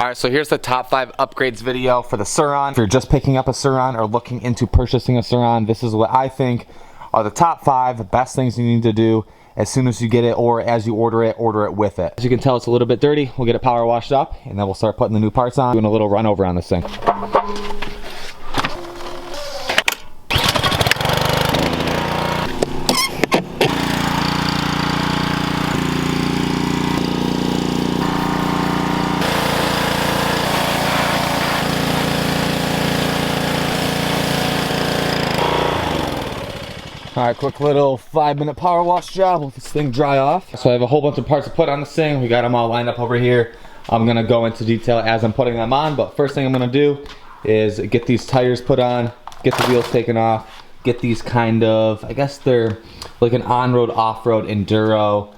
Alright, so here's the top 5 upgrades video for the Sur Ron. If you're just picking up a Sur Ron or looking into purchasing a Sur Ron, this is what I think are the top 5 best things you need to do as soon as you get it, or as you order it with it. As you can tell, it's a little bit dirty. We'll get it power washed up, and then we'll start putting the new parts on, doing a little run over on this thing. Alright, quick little 5-minute power wash job. Let this thing dry off. So I have a whole bunch of parts to put on this thing. We got them all lined up over here. I'm gonna go into detail as I'm putting them on, but first thing I'm gonna do is get these tires put on, get the wheels taken off, get these kind of, I guess they're like an on-road, off-road enduro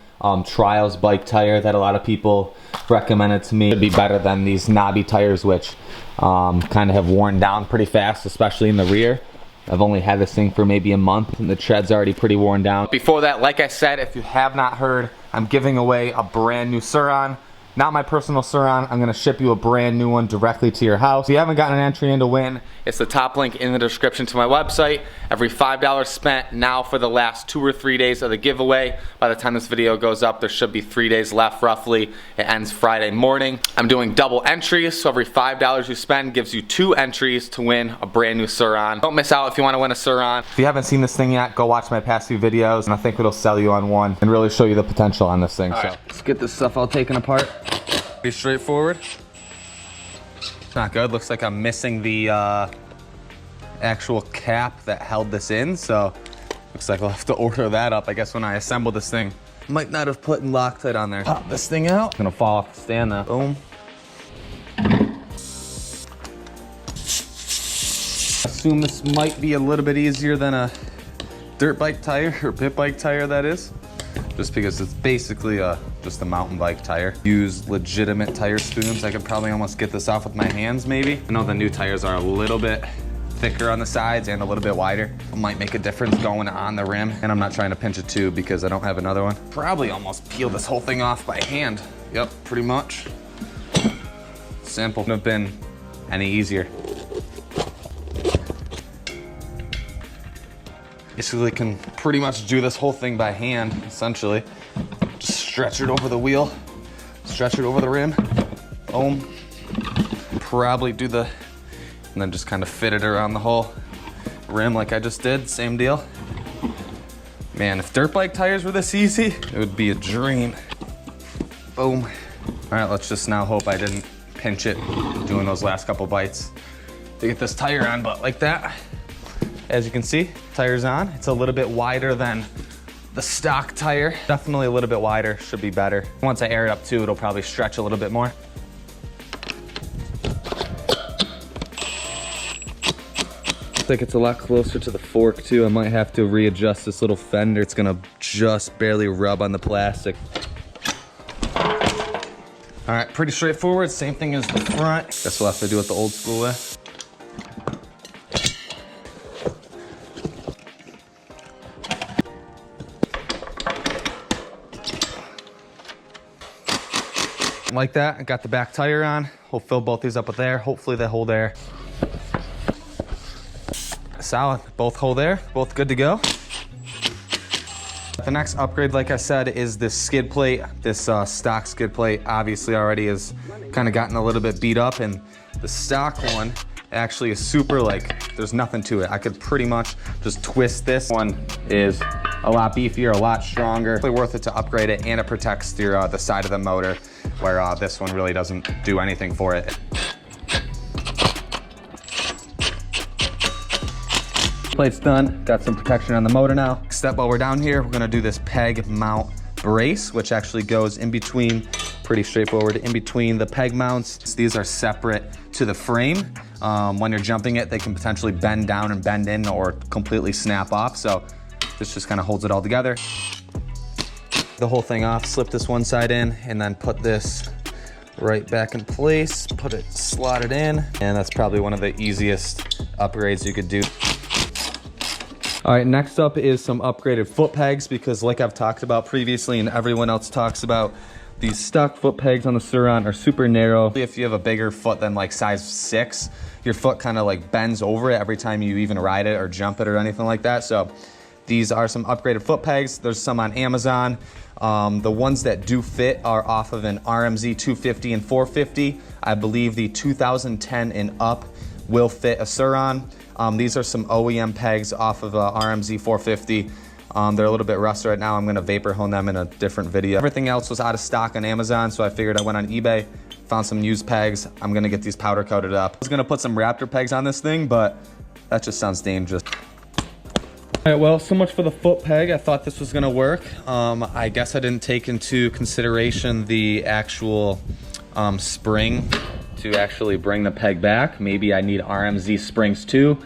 trials bike tire that a lot of people recommended to me. It'd be better than these knobby tires, which kind of have worn down pretty fast, especially in the rear. I've only had this thing for maybe a month and the tread's already pretty worn down. Before that, like I said, if you have not heard, I'm giving away a brand new Sur Ron. Not my personal Sur Ron. I'm gonna ship you a brand new one directly to your house. If you haven't gotten an entry in to win, it's the top link in the description to my website. Every $5 spent now for the last 2 or 3 days of the giveaway. By the time this video goes up, there should be 3 days left roughly. It ends Friday morning. I'm doing double entries, so every $5 you spend gives you 2 entries to win a brand new Sur Ron. Don't miss out if you wanna win a Sur Ron. If you haven't seen this thing yet, go watch my past few videos, and I think it'll sell you on one and really show you the potential on this thing. All right, let's get this stuff all taken apart. Pretty straightforward. It's not good. Looks like I'm missing the actual cap that held this in, so looks like I'll have to order that up, I guess, when I assemble this thing. Might not have put Loctite on there. Pop this thing out. It's gonna fall off the stand though. Boom. Assume this might be a little bit easier than a dirt bike tire, or pit bike tire that is. Just because it's basically just a mountain bike tire. Use legitimate tire spoons. I could probably almost get this off with my hands maybe. I know the new tires are a little bit thicker on the sides and a little bit wider. It might make a difference going on the rim. And I'm not trying to pinch a tube because I don't have another one. Probably almost peel this whole thing off by hand. Yep, pretty much. Simple. Couldn't have been any easier. Basically can pretty much do this whole thing by hand, essentially. Just stretch it over the wheel, stretch it over the rim, boom. Probably do the, and then just kind of fit it around the whole rim like I just did, same deal. Man, if dirt bike tires were this easy, it would be a dream. Boom. All right, let's just now hope I didn't pinch it doing those last couple bites to get this tire on, but like that. As you can see, tire's on. It's a little bit wider than the stock tire. Definitely a little bit wider, should be better. Once I air it up too, it'll probably stretch a little bit more. Looks like it's a lot closer to the fork too. I might have to readjust this little fender. It's gonna just barely rub on the plastic. All right, pretty straightforward. Same thing as the front. Guess we'll have to do it the old school way. Like that, I got the back tire on. We'll fill both these up with air. Hopefully they hold air. Solid, both hold air, both good to go. The next upgrade, like I said, is this skid plate. This stock skid plate obviously already has kind of gotten a little bit beat up, and the stock one actually is super, like, there's nothing to it. I could pretty much just twist this. One is a lot beefier, a lot stronger. It's really worth it to upgrade it, and it protects your, the side of the motor, where this one really doesn't do anything for it. Plate's done, got some protection on the motor now. Next step, while we're down here, we're gonna do this peg mount brace, which actually goes in between, pretty straightforward, in between the peg mounts. These are separate to the frame. When you're jumping it, they can potentially bend down and bend in or completely snap off. So this just kind of holds it all together. The whole thing off, slip this one side in, and then put this right back in place, put it slotted in, and that's probably one of the easiest upgrades you could do. All right, next up is some upgraded foot pegs, because like I've talked about previously and everyone else talks about, These stock foot pegs on the Sur Ron are super narrow. If you have a bigger foot than like size 6, your foot kind of like bends over it every time you even ride it or jump it or anything like that. So these are some upgraded foot pegs. There's some on Amazon. The ones that do fit are off of an RMZ 250 and 450. I believe the 2010 and up will fit a Sur Ron. These are some OEM pegs off of a RMZ 450. They're a little bit rusty right now. I'm gonna vapor hone them in a different video. Everything else was out of stock on Amazon, so I figured I went on eBay, found some used pegs. I'm gonna get these powder coated up. I was gonna put some Raptor pegs on this thing, but that just sounds dangerous. All right, well, so much for the foot peg. I thought this was gonna work. I guess I didn't take into consideration the actual spring to actually bring the peg back. Maybe I need RMZ springs too.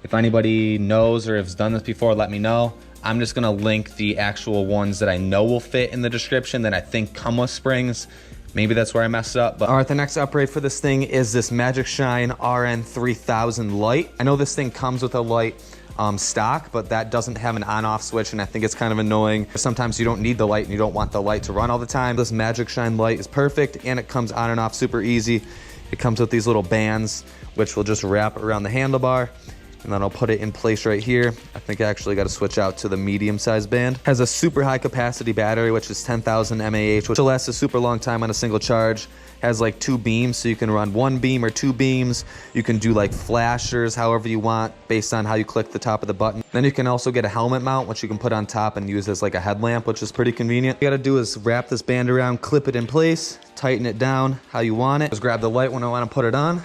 If anybody knows or has done this before, let me know. I'm just gonna link the actual ones that I know will fit in the description that I think come with springs. Maybe that's where I messed up. But all right, the next upgrade for this thing is this Magic Shine RN3000 light. I know this thing comes with a light stock, but that doesn't have an on-off switch, and I think it's kind of annoying. Sometimes you don't need the light and you don't want the light to run all the time. This Magic Shine light is perfect, and it comes on and off super easy. It comes with these little bands, which will just wrap around the handlebar. And then I'll put it in place right here. I think I actually got to switch out to the medium-sized band. Has a super high capacity battery, which is 10,000 mAh, which will last a super long time on a single charge. Has like 2 beams, so you can run 1 beam or 2 beams. You can do like flashers, however you want, based on how you click the top of the button. Then you can also get a helmet mount, which you can put on top and use as like a headlamp, which is pretty convenient. What you gotta do is wrap this band around, clip it in place, tighten it down how you want it. Just grab the light when I want to put it on.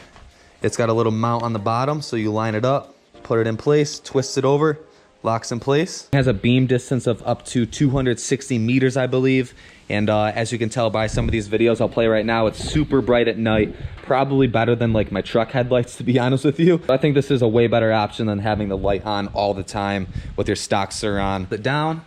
It's got a little mount on the bottom, so you line it up, put it in place, twist it over, locks in place. It has a beam distance of up to 260 meters, I believe. And as you can tell by some of these videos I'll play right now, it's super bright at night. Probably better than like my truck headlights, to be honest with you. I think this is a way better option than having the light on all the time with your stock Sur Ron. Put it down,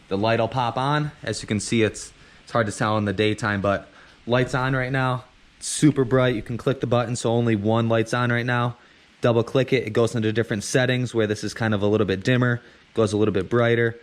the light will pop on. As you can see, it's hard to tell in the daytime, but light's on right now. It's super bright. You can click the button, so only one light's on right now. Double click it, it goes into different settings where this is kind of a little bit dimmer, goes a little bit brighter,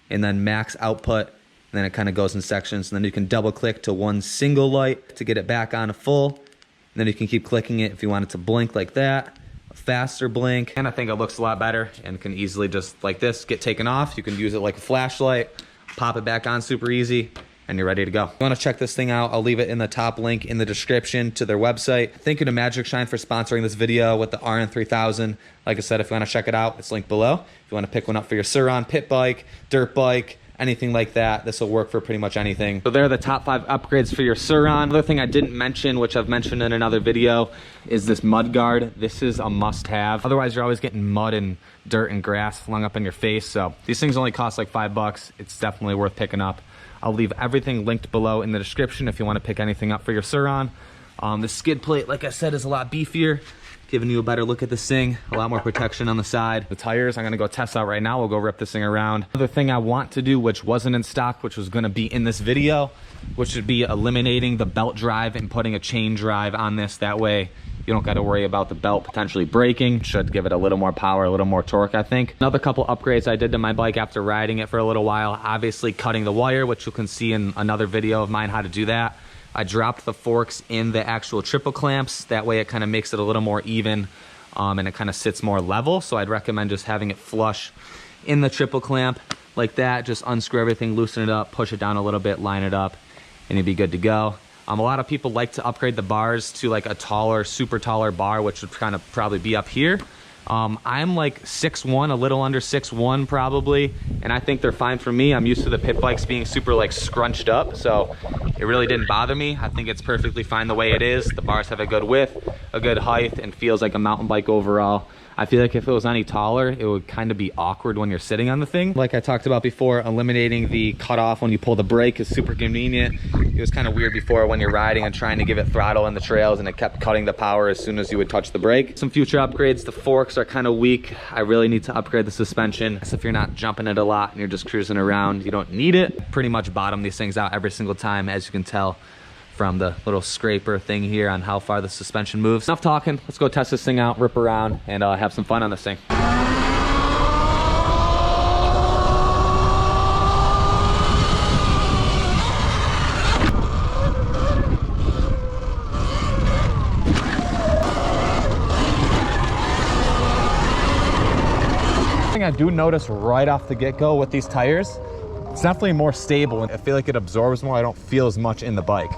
and then max output, and then it kind of goes in sections. And then you can double click to one single light to get it back on a full. And then you can keep clicking it if you want it to blink like that, a faster blink. And I think it looks a lot better and can easily just like this, get taken off. You can use it like a flashlight, pop it back on super easy, and you're ready to go. If you want to check this thing out, I'll leave it in the top link in the description to their website. Thank you to Magic Shine for sponsoring this video with the RN3000. Like I said, if you want to check it out, it's linked below. If you want to pick one up for your Sur Ron pit bike, dirt bike, anything like that, this will work for pretty much anything. So there are the top 5 upgrades for your Sur Ron. Another thing I didn't mention, which I've mentioned in another video, is this mud guard. This is a must-have. Otherwise, you're always getting mud and dirt and grass flung up in your face. So these things only cost like $5. It's definitely worth picking up. I'll leave everything linked below in the description if you want to pick anything up for your Sur Ron. The skid plate, like I said, is a lot beefier, giving you a better look at this thing, a lot more protection on the side. The tires, I'm gonna go test out right now. We'll go rip this thing around. Another thing I want to do, which wasn't in stock, which was gonna be in this video, which would be eliminating the belt drive and putting a chain drive on this. That way, you don't gotta worry about the belt potentially breaking. Should give it a little more power, a little more torque, I think. Another couple upgrades I did to my bike after riding it for a little while, obviously cutting the wire, which you can see in another video of mine how to do that. I dropped the forks in the actual triple clamps. That way it kind of makes it a little more even and it kind of sits more level. So I'd recommend just having it flush in the triple clamp like that. Just unscrew everything, loosen it up, push it down a little bit, line it up, and you'd be good to go. A lot of people like to upgrade the bars to like a taller, super taller bar, which would kind of probably be up here. I'm like 6'1", a little under 6'1" probably, and I think they're fine for me. I'm used to the pit bikes being super like scrunched up, so it really didn't bother me. I think it's perfectly fine the way it is. The bars have a good width, a good height, and feels like a mountain bike overall. I feel like if it was any taller, it would kind of be awkward when you're sitting on the thing. Like I talked about before, eliminating the cutoff when you pull the brake is super convenient. It was kind of weird before when you're riding and trying to give it throttle in the trails and it kept cutting the power as soon as you would touch the brake. Some future upgrades, the forks are kind of weak. I really need to upgrade the suspension. So if you're not jumping it a lot and you're just cruising around, you don't need it. Pretty much bottom these things out every single time, as you can tell from the little scraper thing here on how far the suspension moves. Enough talking, let's go test this thing out, rip around, and have some fun on this thing. thing I do notice right off the get-go with these tires, it's definitely more stable, and I feel like it absorbs more. I don't feel as much in the bike.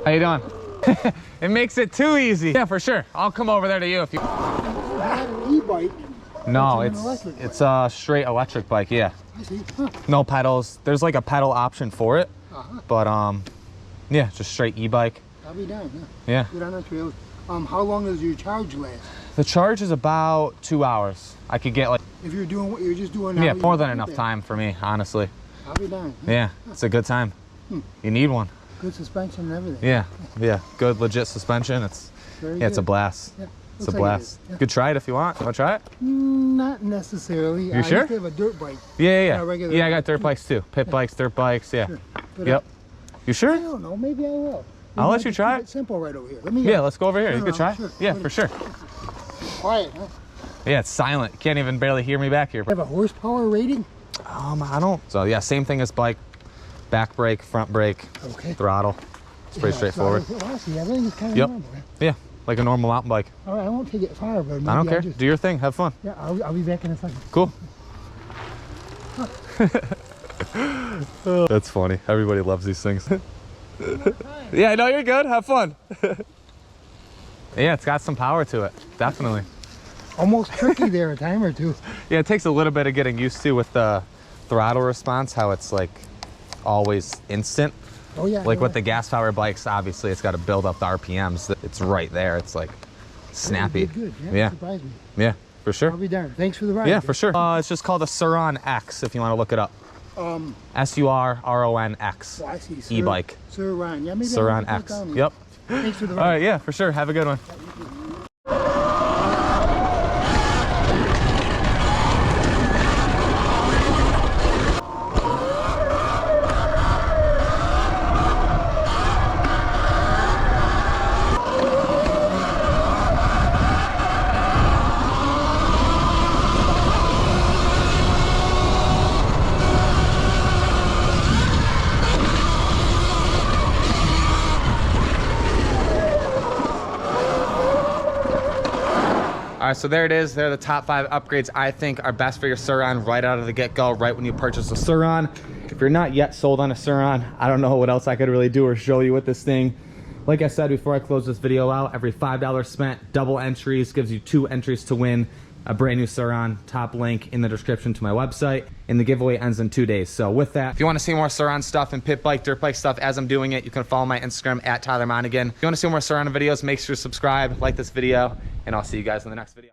How you doing? It makes it too easy. Yeah, for sure. I'll come over there to you if you... An e-bike? No, it's a straight electric bike, yeah. I see. Huh. No pedals. There's like a pedal option for it. But yeah, just straight e-bike. I'll be down, yeah. Get on the trail. How long does your charge last? The charge is about 2 hours. I could get like... If you're doing what you're just doing now, yeah, more than enough time for me, honestly. I'll be down. Yeah, it's a good time. You need one. Good suspension and everything. Yeah, yeah, good legit suspension. It's Very it's a good. blast. Yeah. It's Looks a like it blast. is, yeah. You could try it if you want. You want to try it? Not necessarily. You sure? I used to have a dirt bike. Yeah. regular Yeah, I bike. got dirt bikes too. Pit bikes, dirt bikes, yeah. Sure. But, Yep. You I sure? don't know. Maybe I will. I'll let you try Keep it. Simple right over here. Let me. Yeah, let's go over here. turn You could around. try. Sure. Yeah, for sure. Quiet, huh? Yeah, it's silent. You can't even barely hear me back here. I have a horsepower rating. I don't. So yeah, same thing as bike. Back brake, front brake, Okay. throttle. It's pretty straightforward. So, well, I see. Everything is kind of Yep. normal. Yeah, like a normal mountain bike. All right, I won't take it far, but maybe I don't care. I'll just, Do your thing. Have fun. yeah, I'll be back in a second. Cool. That's funny. Everybody loves these things. Yeah, no, you're good. Have fun. Yeah, it's got some power to it. Definitely. Almost tricky there a time or two. Yeah, it takes a little bit of getting used to with the throttle response, how it's like always instant. Oh yeah. Like with the gas powered bikes, obviously it's got to build up the RPMs. It's right there. It's like snappy. Good. Yeah. Surprised me. Yeah, for sure. I'll be darned. Thanks for the ride. Yeah, for sure. It's just called a Sur Ron X if you want to look it up. SURRON-X. Oh, I see. E-bike. Sur Ron. Yeah, maybe Sur Ron I'll X. put it down. Yep. Thanks for the All ride. right, yeah, for sure. Have a good one. All right, so there it is. They're the top 5 upgrades I think are best for your Sur Ron right out of the get-go, right when you purchase a Sur Ron. If you're not yet sold on a Sur Ron, I don't know what else I could really do or show you with this thing. Like I said before I close this video out, every $5 spent, double entries, gives you 2 entries to win a brand new Sur Ron. Top link in the description to my website, and the giveaway ends in 2 days. So with that, if you want to see more Sur Ron stuff and pit bike, dirt bike stuff as I'm doing it, you can follow my Instagram at Tyler Monagan. If you want to see more Sur Ron videos, make sure to subscribe, like this video, and I'll see you guys in the next video.